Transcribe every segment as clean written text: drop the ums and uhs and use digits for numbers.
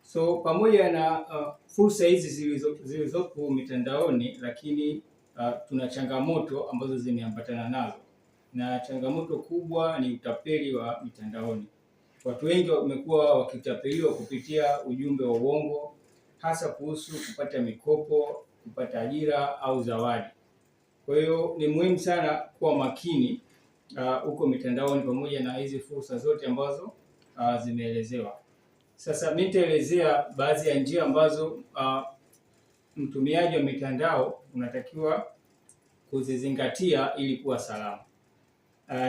So pamoja na fursa hizi zilizopo mitandaoni, lakini tuna changamoto ambazo zimeambatana nazo, na changamoto kubwa ni utapeli wa mitandaoni. Watu wengi wamekuwa wakitapeliwa kupitia ujumbe wa uongo, hasa kuhusu kupata mikopo, kupata ajira au zawadi. Kwa hiyo ni muhimu sana kuwa makini huko mitandaoni, pamoja na hizi fursa zote ambazo zimeelezewa. Sasa mimi nitaelezea baadhi ya njia ambazo mtumiaji wa mitandao unatakiwa kuzizingatia ili kuwa salama.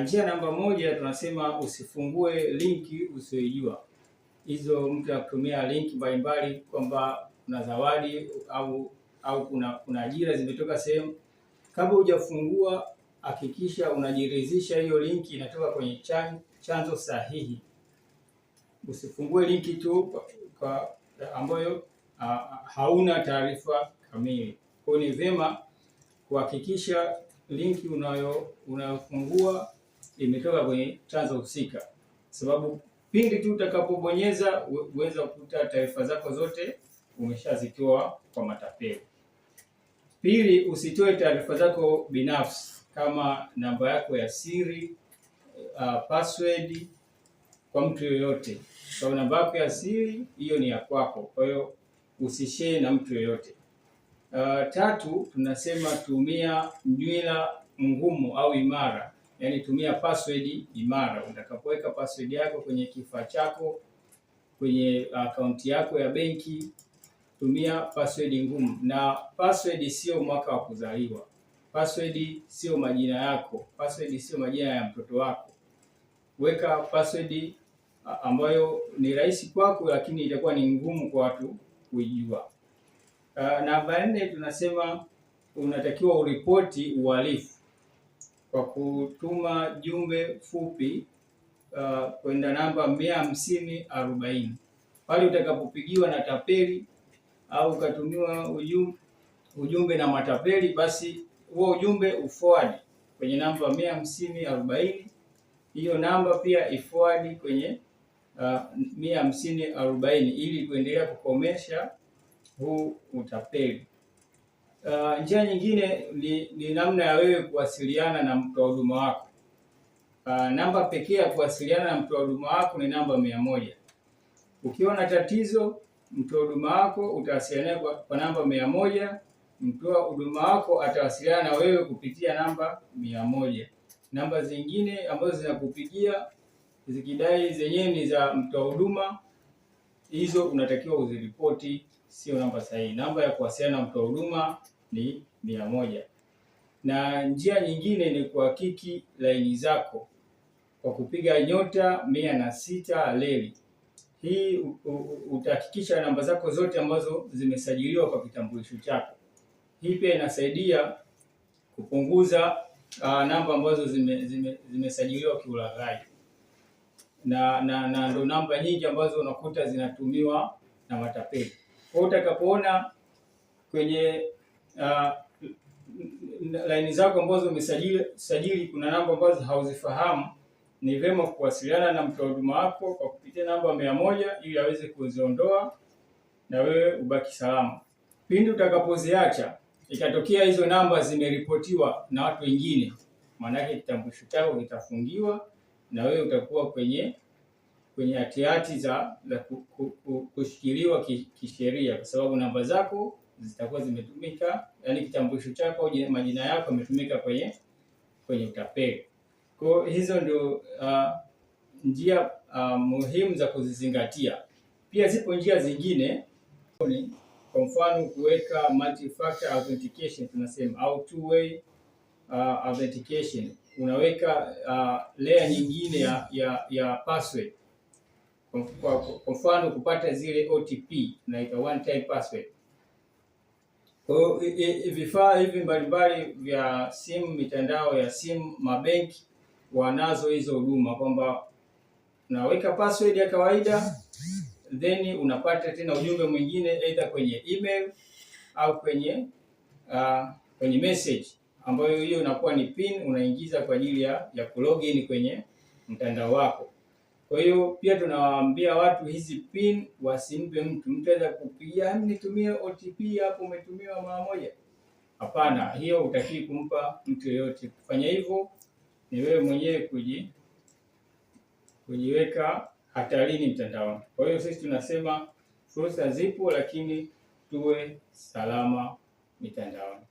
Njia namba moja tunasema usifungue linki usioijua. Hizo mtu akutumia linki mbalimbali kwamba kuna zawadi au kuna ajira zimetoka sehemu. Kabla hujafungua, hakikisha unajiridhisha hiyo linki inatoka kwenye chanzo sahihi. Usifungue linki tu kwa ambayo hauna taarifa kamili. Kwa hiyo ni vyema kuhakikisha linki unayofungua imetoka kwenye chanzo husika, sababu pindi tu utakapobonyeza uweza kukuta taarifa zako zote umeshazitoa kwa matapeli. Pili, usitoe taarifa zako binafsi kama namba yako ya siri, password kwa mtu yoyote. Kwa namba yako ya siri hiyo ni ya kwako, kwa hiyo usishare na mtu yoyote. Tatu, tunasema tumia nywila ngumu au imara, yaani tumia password imara. Utakapoweka password yako kwenye kifaa chako, kwenye akaunti yako ya benki, tumia password ngumu. Na password sio mwaka wa kuzaliwa, password sio majina yako, password sio majina ya mtoto wako. Weka password ambayo ni rahisi kwako, lakini itakuwa ni ngumu kwa watu kuijua. Namba 4, tunasema unatakiwa uripoti uhalifu kwa kutuma jumbe fupi kwenda namba 15040. Pale utakapopigiwa na tapeli au ukatumiwa ujumbe na matapeli, basi huo ujumbe uforward kwenye namba 15040. Hiyo namba pia iforward kwenye 15040 ili kuendelea kukomesha huu utapeli. Njia nyingine ni namna ya wewe kuwasiliana na mtoa huduma wako. Namba pekee ya kuwasiliana na mtoa huduma wako ni namba 100. Ukiwa na tatizo, mtoa huduma wako utawasiliana kwa namba 100. Mtoa huduma wako atawasiliana na wewe kupitia namba 100. Namba zingine ambazo zinakupigia zikidai zenyewe ni za mtoa huduma, hizo unatakiwa uziripoti, sio namba sahihi. Namba ya kuwasiliana na mtoa huduma ni 100. Na njia nyingine ni kuhakiki laini zako kwa kupiga *106#. Hii utahakikisha namba zako zote ambazo zimesajiliwa kwa kitambulisho chako. Hii pia inasaidia kupunguza namba ambazo zimesajiliwa kiulaghai, na ndo namba nyingi ambazo unakuta zinatumiwa na matapeli. Kwa utakapoona kwenye laini zako ambazo umesajili kuna namba ambazo hauzifahamu, ni vyema kuwasiliana na mtoa huduma wako kwa kupitia namba 100 ili aweze kuziondoa na wewe ubaki salama. Pindi utakapoziacha ikatokea hizo namba zimeripotiwa na watu wengine, maana yake kitambulisho chako kitafungiwa na wewe utakuwa kwenye hatihati za kushikiliwa kisheria, kwa sababu namba zako zitakuwa zimetumika, yaani kitambulisho chako au majina yako yametumika kwenye utapeli. Kwa hizo ndio njia muhimu za kuzizingatia. Pia zipo njia zingine, kwa mfano kuweka multi-factor authentication tunasema, au two-way authentication. Unaweka layer nyingine ya password. Kwa mfano kupata zile OTP naita one time password. Kwa vifaa hivi mbalimbali vya simu, mitandao ya simu, mabenki wanazo hizo huduma, kwamba unaweka password ya kawaida then unapata tena ujumbe mwingine either kwenye email au kwenye message, ambayo hiyo inakuwa ni pin unaingiza kwa ajili ya kulogin kwenye mtandao wako. Kwa hiyo pia tunawaambia watu hizi pin wasimpe mtu. Mtu anaweza kupigia nitumie OTP hapo umetumiwa mara moja. Hapana, hiyo hutakiwi kumpa mtu yeyote. Kufanya hivyo ni wewe mwenyewe kujiweka hatarini mtandaoni. Kwa hiyo sisi tunasema fursa zipo, lakini tuwe salama mitandaoni.